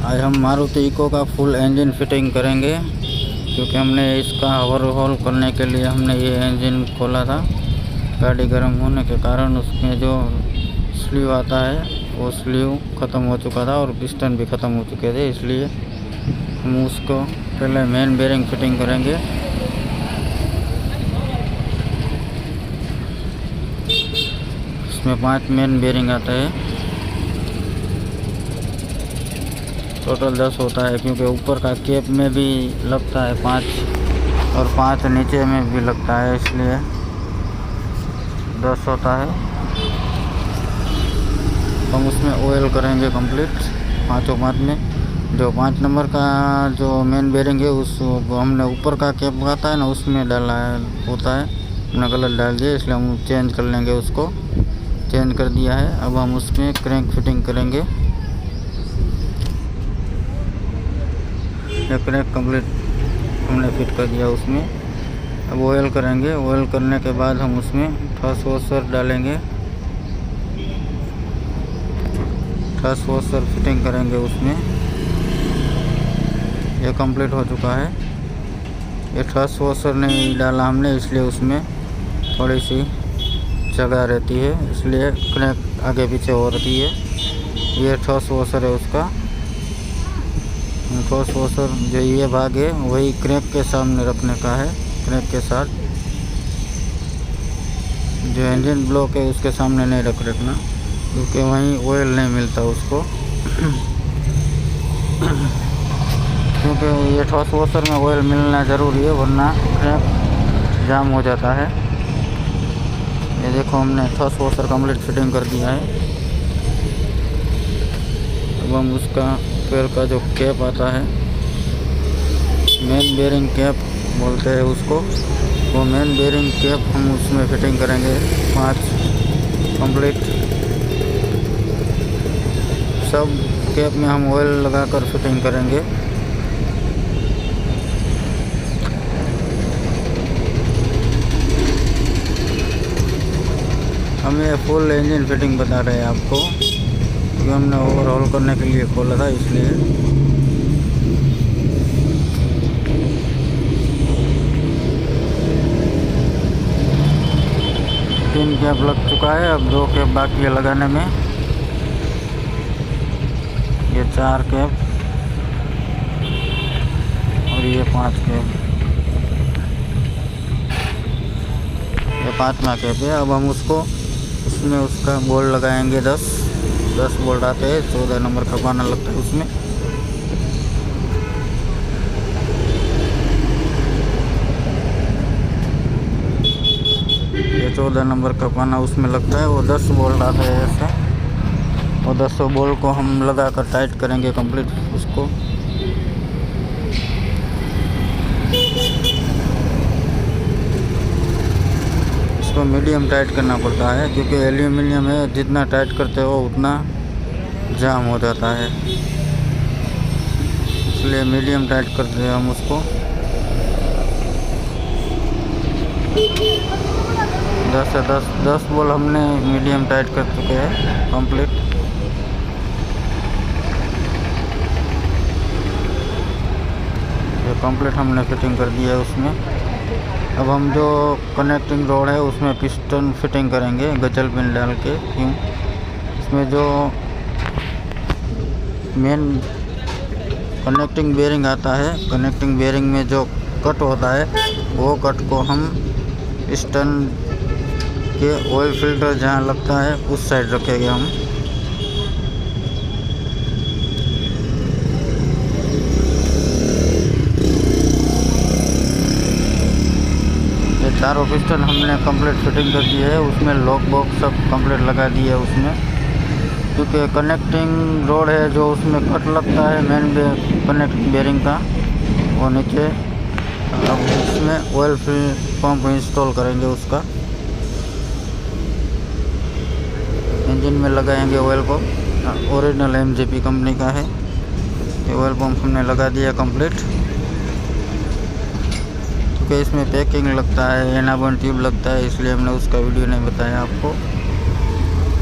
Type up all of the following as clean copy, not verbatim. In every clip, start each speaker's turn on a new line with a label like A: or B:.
A: आज हम मारुति इको का फुल इंजन फिटिंग करेंगे, क्योंकि हमने इसका ओवरहॉल करने के लिए हमने ये इंजन खोला था। गाड़ी गर्म होने के कारण उसमें जो स्लीव आता है वो स्लीव ख़त्म हो चुका था और पिस्टन भी ख़त्म हो चुके थे, इसलिए हम उसको पहले मेन बेरिंग फिटिंग करेंगे। इसमें 5 मेन बेरिंग आता है, टोटल 10 होता है, क्योंकि ऊपर का कैप में भी लगता है 5 और 5 नीचे में भी लगता है, इसलिए 10 होता है। हम उसमें ऑयल करेंगे कंप्लीट 5 में। जो 5 नंबर का जो मेन बेरिंग है उस हमने ऊपर का कैप आता है ना, उसमें डाला है होता है, हमने गलत डाल दिया, इसलिए हम चेंज कर लेंगे, उसको चेंज कर दिया है। अब हम उसमें क्रैंक फिटिंग करेंगे। ये क्रैंक कंप्लीट हमने फिट कर दिया उसमें। अब ऑयल करेंगे। ऑयल करने के बाद हम उसमें थ्रस्ट वॉशर डालेंगे, थ्रस्ट वॉशर फिटिंग करेंगे उसमें। ये कंप्लीट हो चुका है। ये थ्रस्ट वॉशर नहीं डाला हमने, इसलिए उसमें थोड़ी सी जगह रहती है, इसलिए क्रैंक आगे पीछे हो रही है। ये थ्रस्ट वॉशर है उसका। थ्रस्ट वॉशर जो ये भाग है वही क्रैंक के सामने रखने का है, क्रैंक के साथ। जो इंजन ब्लॉक है उसके सामने नहीं रखना, क्योंकि वहीं ऑयल नहीं मिलता उसको। क्योंकि ये थ्रस्ट वॉशर में ऑयल मिलना ज़रूरी है, वरना क्रैंक जाम हो जाता है। ये देखो हमने थ्रस्ट वॉशर कंप्लीट फिटिंग कर दिया है। अब हम उसका पैर का जो कैप आता है, मेन बेरिंग कैप बोलते हैं उसको, वो मेन बेरिंग कैप हम उसमें फिटिंग करेंगे 5 कंप्लीट। सब कैप में हम ऑयल लगाकर फिटिंग करेंगे। हम ये फुल इंजन फिटिंग बता रहे हैं आपको, क्योंकि हमने ओवरऑल करने के लिए खोला था, इसलिए। तीन कैप लग चुका है, अब 2 कैप बाकी है लगाने में। ये 4 कैप और ये 5 कैप, ये 5वां कैप है। अब हम उसको उसमें उसका बोल्ट लगाएंगे। 10 बोल्ट आते हैं, 14 नंबर का पाना लगता है उसमें। ये 14 नंबर का पाना उसमें लगता है, वो 10 बोल्ट आते हैं ऐसे। और 10 बोल्ट को हम लगा कर टाइट करेंगे कंप्लीट उसको। इसको मीडियम टाइट करना पड़ता है, क्योंकि एल्यूमिनियम है, जितना टाइट करते हो उतना जाम हो जाता है, इसलिए मीडियम टाइट करते हैं हम उसको। 10 से 10 बोल हमने मीडियम टाइट कर चुके हैं कंप्लीट। ये कंप्लीट हमने फिटिंग कर दिया है उसमें। अब हम जो कनेक्टिंग रोड है उसमें पिस्टन फिटिंग करेंगे गजल पिन डाल के। क्यों? इसमें जो मेन कनेक्टिंग बेरिंग आता है, कनेक्टिंग बेरिंग में जो कट होता है, वो कट को हम पिस्टन के ऑयल फिल्टर जहाँ लगता है उस साइड रखेंगे हम। ये चारों पिस्टन हमने कंप्लीट फिटिंग कर दी है, उसमें लॉक बॉक्स सब कंप्लीट लगा दिए है उसमें, क्योंकि कनेक्टिंग रोड है जो उसमें कट लगता है मेन कनेक्टिंग बेरिंग का, वो नीचे। अब उसमें ऑयल पंप इंस्टॉल करेंगे उसका। इंजन में लगाएंगे oil pump, original MGP company का है। ये ऑयल पंप हमने लगा दिया कंप्लीट, क्योंकि इसमें पैकिंग लगता है, एनाबन ट्यूब लगता है, इसलिए हमने उसका वीडियो नहीं बताया आपको,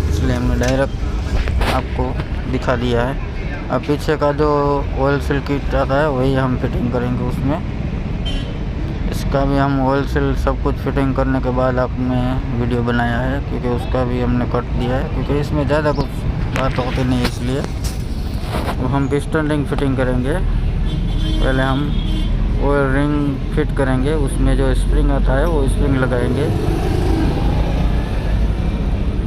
A: इसलिए हमने डायरेक्ट आपको दिखा दिया है। अब पीछे का जो ऑयल सील किट आता है वही हम फिटिंग करेंगे उसमें। इसका भी हम ऑयल सील सब कुछ फिटिंग करने के बाद आपने वीडियो बनाया है, क्योंकि उसका भी हमने कट दिया है, क्योंकि इसमें ज़्यादा कुछ बात होती नहीं है इसलिए। तो हम पिस्टन रिंग फिटिंग करेंगे। पहले हम ऑयल रिंग फिट करेंगे, उसमें जो स्प्रिंग आता है वो स्प्रिंग लगाएंगे।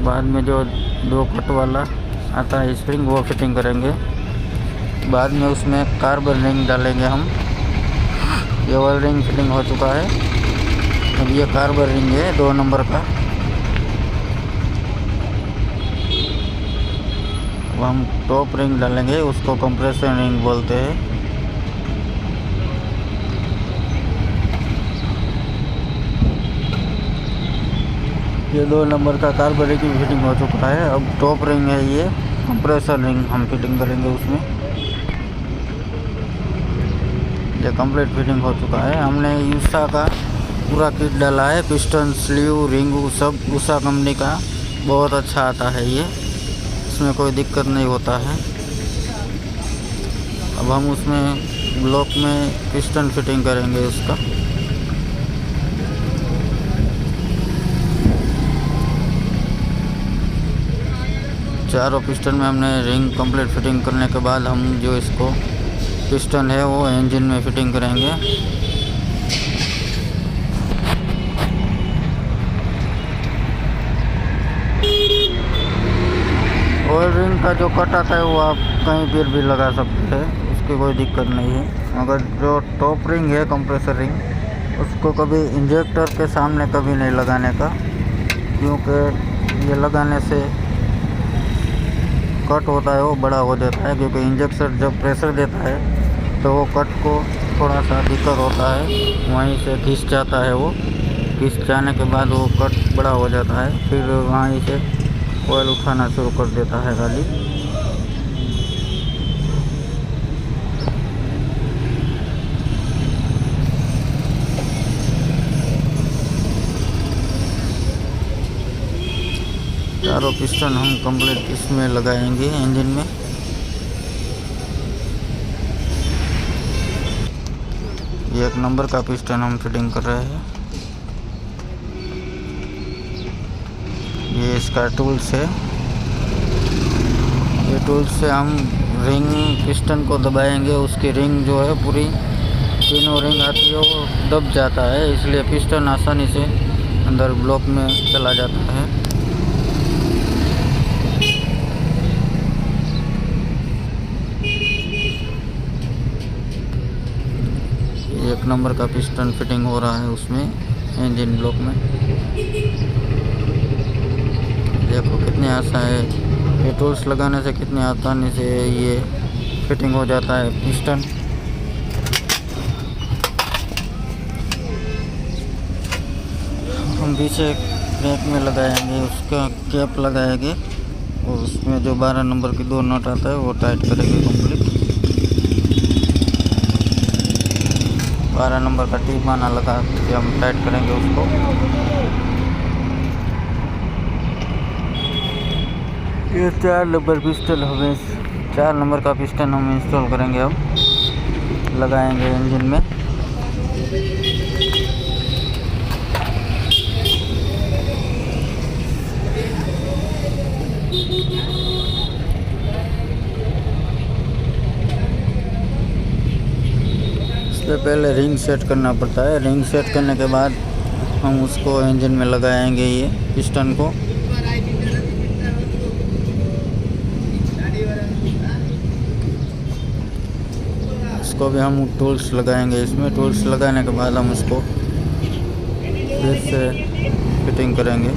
A: बाद में जो 2 कट वाला आता है स्प्रिंग वो फिटिंग करेंगे। बाद में उसमें कार्बन रिंग डालेंगे हम। ये ऑयल रिंग फिटिंग हो चुका है। अब ये कार्बन रिंग है 2 नंबर का। अब हम टॉप रिंग डालेंगे, उसको कंप्रेसर रिंग बोलते हैं। ये 2 नंबर का कार्बन रिंग की फिटिंग हो चुका है। अब टॉप रिंग है ये कंप्रेसर रिंग हम फिटिंग करेंगे उसमें। ये कंप्लीट फिटिंग हो चुका है। हमने उषा का पूरा किट डाला है, पिस्टन, स्लीव, रिंग सब उषा कंपनी का बहुत अच्छा आता है ये, इसमें कोई दिक्कत नहीं होता है। अब हम उसमें ब्लॉक में पिस्टन फिटिंग करेंगे उसका। चारों पिस्टन में हमने रिंग कंप्लीट फिटिंग करने के बाद हम जो इसको पिस्टन है वो इंजन में फिटिंग करेंगे। ऑयल रिंग का जो कट आता है वो आप कहीं पर भी लगा सकते हैं, उसकी कोई दिक्कत नहीं है। मगर जो टॉप रिंग है कंप्रेसर रिंग, उसको कभी इंजेक्टर के सामने कभी नहीं लगाने का, क्योंकि ये लगाने से कट होता है वो बड़ा हो जाता है। क्योंकि इंजेक्टर जब प्रेशर देता है तो वो कट को थोड़ा सा दिक्कत होता है, वहीं से खिंच जाता है। वो खिंच जाने के बाद वो कट बड़ा हो जाता है, फिर वहीं से ऑयल उठाना शुरू कर देता है गाड़ी। चारों पिस्टन हम कंप्लीट इसमें लगाएंगे इंजन में। ये 1 नंबर का पिस्टन हम फिटिंग कर रहे हैं। ये इसका टूल्स है। ये टूल्स से हम रिंग पिस्टन को दबाएंगे, उसकी रिंग जो है पूरी तीनों रिंग आती है वो दब जाता है, इसलिए पिस्टन आसानी से अंदर ब्लॉक में चला जाता है। एक नंबर का पिस्टन फिटिंग हो रहा है उसमें इंजन ब्लॉक में। देखो कितनी आसान है, ये टूल्स लगाने से कितनी आसानी से ये फिटिंग हो जाता है पिस्टन। हम पीछे क्रैंक में लगाएंगे, उसका कैप लगाएंगे और उसमें जो 12 नंबर की 2 नट आता है वो टाइट करेंगे कंप्लीट। 12 नंबर का टीपाना लगा के हम टाइट करेंगे उसको। ये 4 नंबर पिस्टन हमें 4 नंबर का पिस्टन हम इंस्टॉल करेंगे, अब लगाएंगे इंजन में। इससे पहले रिंग सेट करना पड़ता है। रिंग सेट करने के बाद हम उसको इंजन में लगाएंगे ये पिस्टन को। इसको भी हम टूल्स लगाएंगे इसमें। टूल्स लगाने के बाद हम उसको फिर से फिटिंग करेंगे।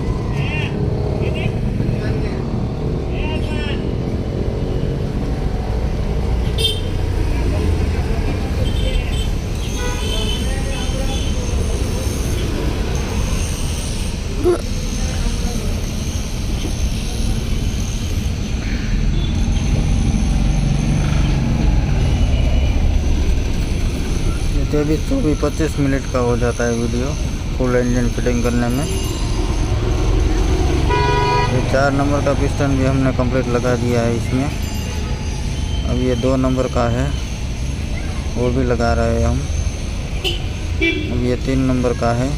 A: भी 24-25 मिनट का हो जाता है वीडियो फुल इंजन फिटिंग करने में। ये 4 नंबर का पिस्टन भी हमने कंप्लीट लगा दिया है इसमें। अब ये 2 नंबर का है, वो भी लगा रहे हैं हम। अब ये 3 नंबर का है।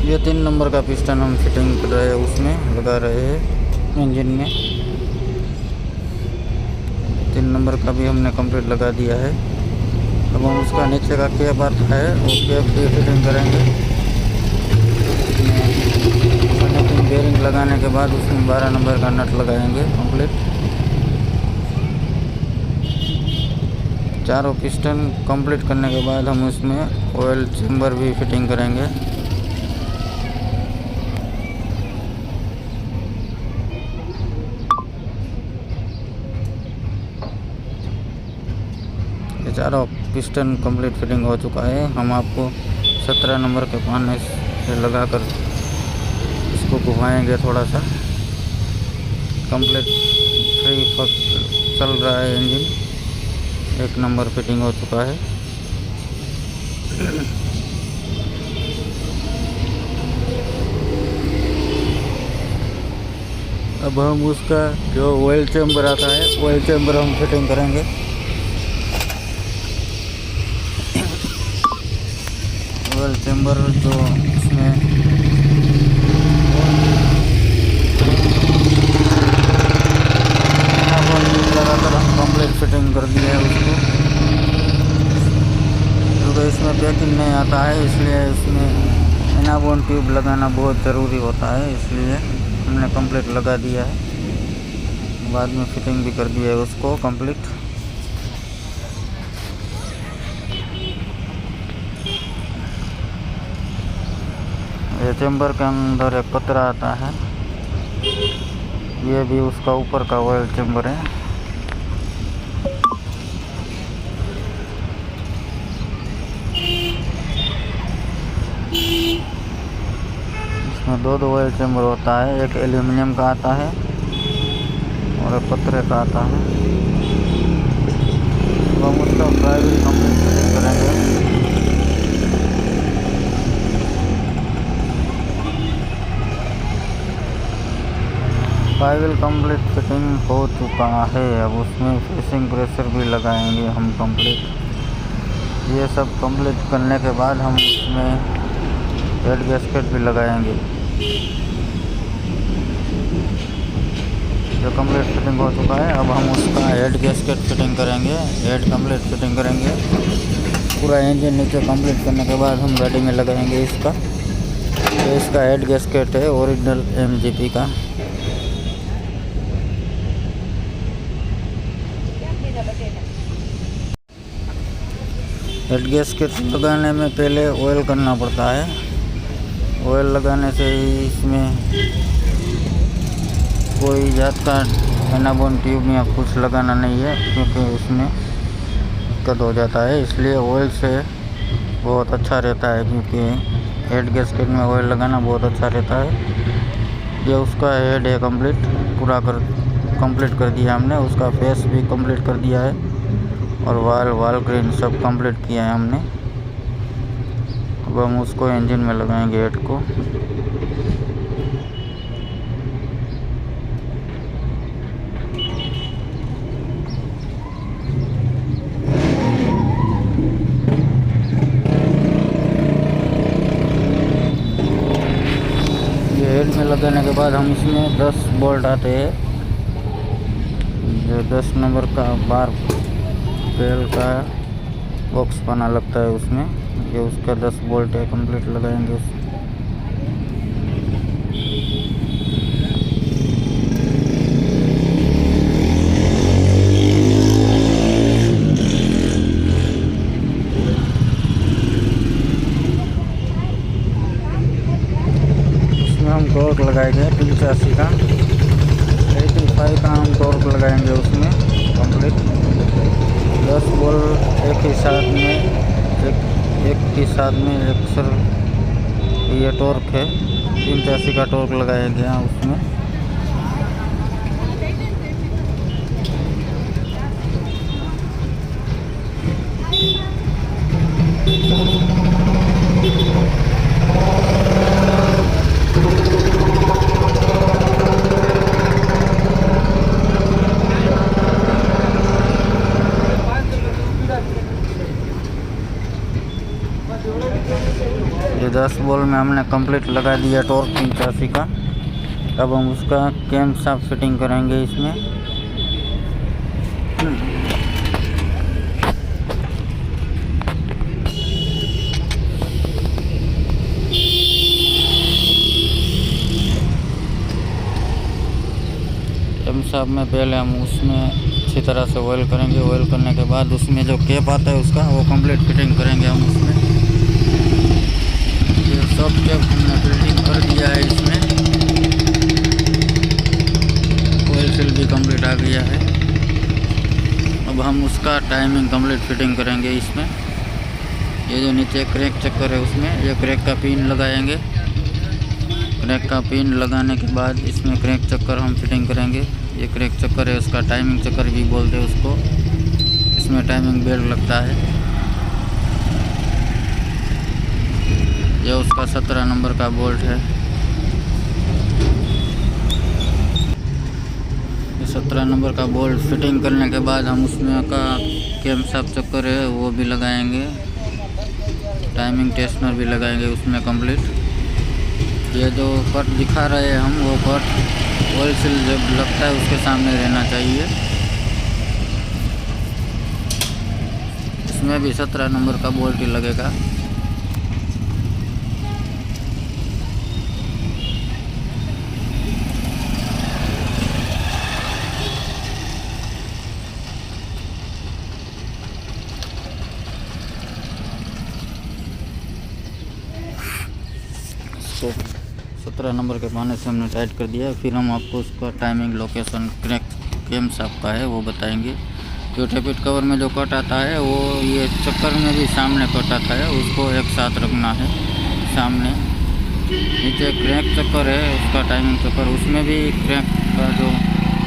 A: ये 3 नंबर का पिस्टन हम फिटिंग कर रहे हैं, उसमें लगा रहे हैं इंजन में। 3 नंबर का भी हमने कंप्लीट लगा दिया है। अब हम उसका नीचे का कैप आता है, वो कैप भी फिटिंग करेंगे। कनेक्टिंग बेरिंग लगाने के बाद उसमें 12 नंबर का नट लगाएंगे कंप्लीट। चारों पिस्टन कंप्लीट करने के बाद हम उसमें ऑयल चेम्बर भी फिटिंग करेंगे। ये चारों पिस्टन कंप्लीट फिटिंग हो चुका है। हम आपको 17 नंबर के पाने से लगाकर इसको घुमाएंगे थोड़ा सा। कंप्लीट फ्री चल रहा है इंजन। 1 नंबर फिटिंग हो चुका है। अब हम उसका जो ऑयल चेम्बर आता है, ऑयल चेम्बर हम फिटिंग करेंगे। ऑयल चेम्बर जो इसमें लगाकर हम कंप्लीट फिटिंग कर दिया है उसको, क्योंकि इसमें पैकिंग नहीं आता है, इसलिए इसमें एनाबॉन ट्यूब लगाना बहुत ज़रूरी होता है। इसलिए हमने कंप्लीट लगा दिया है। बाद में फिटिंग भी कर दिया है उसको कंप्लीट। ये चेम्बर के अंदर एक पतरा आता है, ये भी उसका ऊपर का ऑयल चेम्बर है। इसमें 2 ऑयल चेम्बर होता है, एक एल्यूमिनियम का आता है और एक पतरे का आता है। तो हम उसका फ्राई भी कंप्लीट करेंगे। फाइल कंप्लीट फिटिंग हो चुका है। अब उसमें फिशिंग प्रेशर भी लगाएंगे हम कंप्लीट। ये सब कंप्लीट करने के बाद हम उसमें हेड गैस्केट भी लगाएंगे। जो कंप्लीट फिटिंग हो चुका है, अब हम उसका हेड गैस्केट फिटिंग करेंगे। हेड कंप्लीट फिटिंग करेंगे। पूरा इंजन नीचे कंप्लीट करने के बाद हम गाड़ी में लगाएंगे इसका। तो इसका हेड गैस्केट है ओरिजिनल MGP का। हेड गैस्केट लगाने में पहले ऑयल करना पड़ता है। ऑयल लगाने से ही इसमें कोई जात का एनाबॉन ट्यूब या कुछ लगाना नहीं है, क्योंकि उसमें दिक्कत हो जाता है। इसलिए ऑयल से बहुत अच्छा रहता है, क्योंकि हेड गैस्केट में ऑयल लगाना बहुत अच्छा रहता है। ये उसका हेड है कंप्लीट, पूरा कंप्लीट कर दिया हमने। उसका फेस भी कंप्लीट कर दिया है और वाल ग्रीन सब कंप्लीट किया है हमने। अब हम उसको इंजन में लगाएंगे हेड को। ये हेड में लगाने के बाद हम इसमें 10 बोल्ट आते हैं, जो 10 नंबर का बार पेल का बॉक्स बना लगता है उसमें। ये उसका 10 बोल्ट है, कंप्लीट लगाएंगे उसमें। हम कॉर्क लगाएंगे 85 का, 85 का हम टॉर्क लगाएंगे उसमें कंप्लीट। 10 बॉल एक ही साथ में एक सर ये टॉर्क है 85 का टॉर्क लगाया गया उसमें। ये 10 बॉल में हमने कंप्लीट लगा दिया टॉर्क 85 का। अब हम उसका कैम शाफ्ट फिटिंग करेंगे इसमें। कैम शाफ्ट में पहले हम उसमें अच्छी तरह से ऑयल करेंगे। ऑयल करने के बाद उसमें जो कैप आता है उसका वो कंप्लीट फिटिंग करेंगे हम उसमें। ये सब कैप हमने फिटिंग कर दिया है इसमें। ऑयल सील भी कंप्लीट आ गया है। अब हम उसका टाइमिंग कंप्लीट फिटिंग करेंगे इसमें। ये जो नीचे क्रैक चक्कर है उसमें ये क्रैक का पिन लगाएंगे। क्रैक का पिन लगाने के बाद इसमें क्रैक चक्कर हम फिटिंग करेंगे। ये क्रैक चक्कर है उसका टाइमिंग चक्कर भी बोलते हैं उसको। इसमें टाइमिंग बेल्ट लगता है। यह उसका 17 नंबर का बोल्ट है। ये 17 नंबर का बोल्ट फिटिंग करने के बाद हम उसमें का कैम शाफ्ट चक्कर है वो भी लगाएंगे। टाइमिंग टेस्टनर भी लगाएंगे उसमें कंप्लीट। ये जो कट दिखा रहे हैं हम वो कट ऑयल सील जब लगता है उसके सामने रहना चाहिए। इसमें भी 17 नंबर का बोल्ट ही लगेगा। इसको 17 नंबर के पाने से हमने टाइट कर दिया है। फिर हम आपको उसका timing location crank camshaft का है वो बताएंगे। जो टेपिट कवर में जो कट आता है वो ये चक्कर में भी सामने कट आता है, उसको एक साथ रखना है सामने। नीचे क्रैक चक्कर है उसका टाइमिंग चक्कर, उसमें भी क्रैक का जो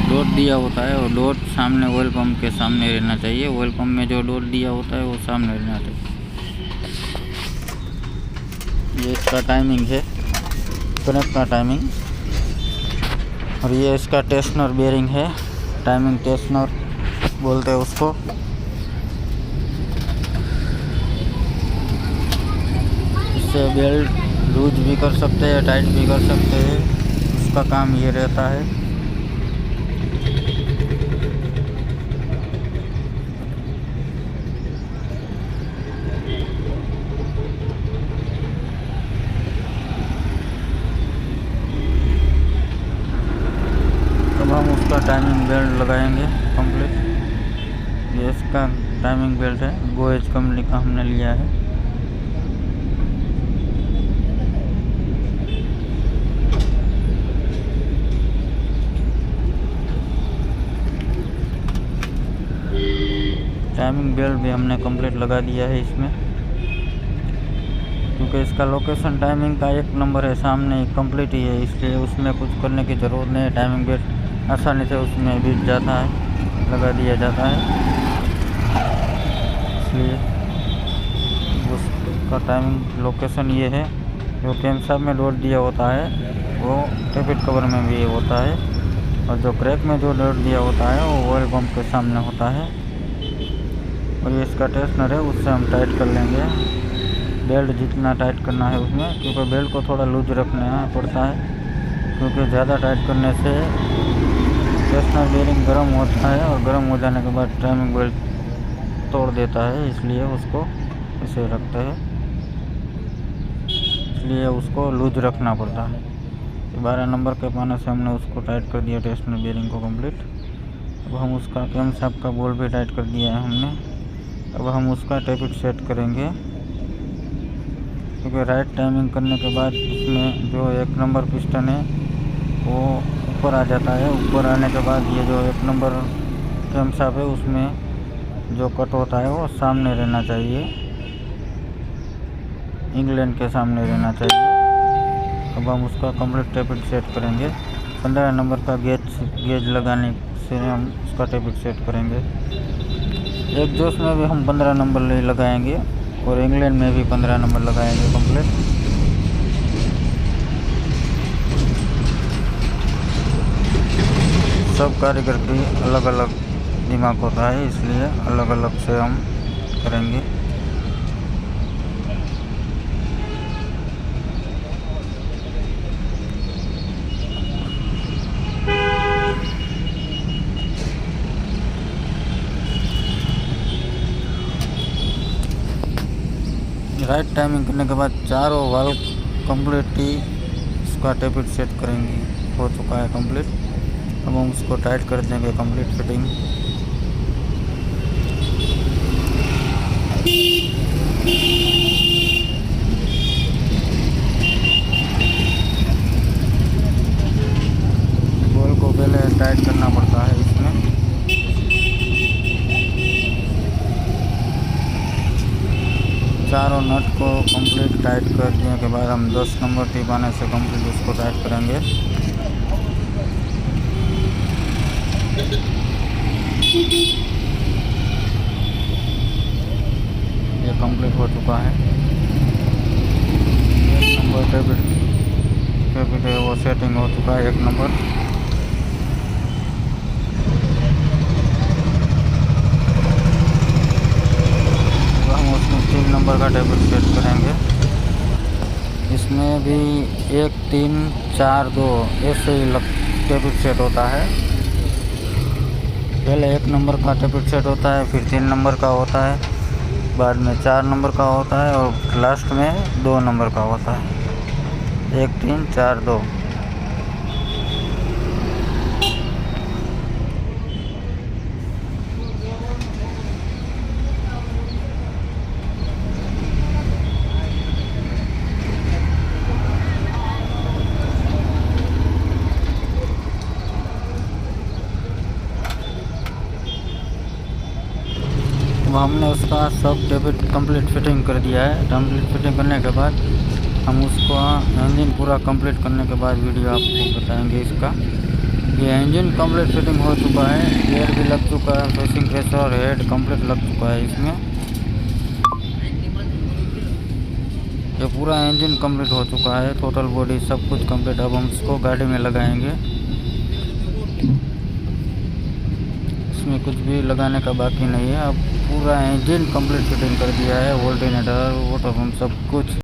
A: डॉट दिया होता है वो डॉट सामने ऑयल पम्प के सामने रहना चाहिए। ऑयल पम्प में जो डॉट दिया होता है वो सामने रहना चाहिए। ये इसका टाइमिंग है क्रैक का टाइमिंग। और ये इसका टेस्टनर बेयरिंग है, टाइमिंग टेस्टनर बोलते हैं उसको। इससे बेल्ट लूज भी कर सकते हैं, टाइट भी कर सकते हैं, उसका काम ये रहता है। अब हम उसका टाइमिंग बेल्ट लगाएंगे कंप्लीट। ये इसका टाइमिंग बेल्ट है, गोएज कंपनी का हमने लिया है। टाइमिंग बेल्ट भी हमने कंप्लीट लगा दिया है इसमें, क्योंकि इसका लोकेशन टाइमिंग का 1 नंबर है, सामने कंप्लीट ही है, इसलिए उसमें कुछ करने की ज़रूरत नहीं है। टाइमिंग बेल्ट आसानी से उसमें बीत जाता है, लगा दिया जाता है। इसलिए उसका टाइमिंग लोकेशन ये है। जो कैम शाफ्ट में डॉट दिया होता है वो टेपिट कवर में भी होता है, और जो क्रैक में जो डॉट दिया होता है वो ऑयल पंप के सामने होता है। और ये इसका टेस्टनर है, उससे हम टाइट कर लेंगे। बेल्ट जितना टाइट करना है उसमें, क्योंकि बेल्ट को थोड़ा लूज रखना पड़ता है, क्योंकि ज़्यादा टाइट करने से टेस्टनर बेयरिंग गर्म होता है और गर्म हो जाने के बाद टाइमिंग बेल्ट तोड़ देता है, इसलिए उसको इसे रखते हैं, इसलिए उसको लूज रखना पड़ता है। 12 नंबर के पाने से हमने उसको टाइट कर दिया टेस्टनर बेयरिंग को कंप्लीट। अब हम उसका कैम शाफ्ट का बोल्ट भी टाइट कर दिया है हमने। अब हम उसका टेपिट सेट करेंगे, क्योंकि राइट टाइमिंग करने के बाद इसमें जो 1 नंबर पिस्टन है ऊपर आ जाता है। ऊपर आने के बाद ये जो 1 नंबर कैमशाफ्ट है उसमें जो कट होता है वो सामने रहना चाहिए, इंग्लैंड के सामने रहना चाहिए। अब हम उसका कंप्लीट टेपिट सेट करेंगे। 15 नंबर का गेज लगाने से हम उसका टेपिट सेट करेंगे। एग्जॉस्ट में भी हम 15 नंबर लगाएंगे और इंग्लैंड में भी 15 नंबर लगाएंगे कंप्लीट। सब कारीगर की अलग अलग दिमाग होता है, इसलिए अलग अलग से हम करेंगे। राइट टाइमिंग करने के बाद चारों वाल कंप्लीट ही इसका टेपिट सेट करेंगे। हो चुका है कंप्लीट। अब हम उसको टाइट कर देंगे कंप्लीट फिटिंग। बॉल को पहले टाइट करना पड़ता है इसमें। चारों नट को कंप्लीट टाइट कर देने के बाद हम 10 नंबर टिप आने से कंप्लीट उसको टाइट करेंगे। ये कंप्लीट हो चुका है। 1 नंबर टेपिट है वो सेटिंग हो चुका है 1 नंबर। हम उसमें 3 नंबर का टेपिट सेट करेंगे। इसमें भी 1 3 4 2 ऐसे ही टेपिट सेट होता है। पहले 1 नंबर का टेपिट सेट होता है, फिर 3 नंबर का होता है, बाद में 4 नंबर का होता है और लास्ट में 2 नंबर का होता है। 1 3 4 2। हमने उसका सब टेपिट कंप्लीट फिटिंग कर दिया है। कंप्लीट फिटिंग करने के बाद हम उसको इंजन पूरा कंप्लीट करने के बाद वीडियो आपको बताएंगे इसका। ये इंजन कंप्लीट फिटिंग हो चुका है, एयर भी लग चुका है, फेसिंग प्रेशर हेड कंप्लीट लग चुका है इसमें। ये पूरा इंजन कंप्लीट हो चुका है, टोटल बॉडी सब कुछ कंप्लीट। अब हम इसको गाड़ी में लगाएंगे। इसमें कुछ भी लगाने का बाकी नहीं है। अब पूरा इंजन कंप्लीट फिटिंग कर दिया है, वोल्टेनेटर वो सब कुछ।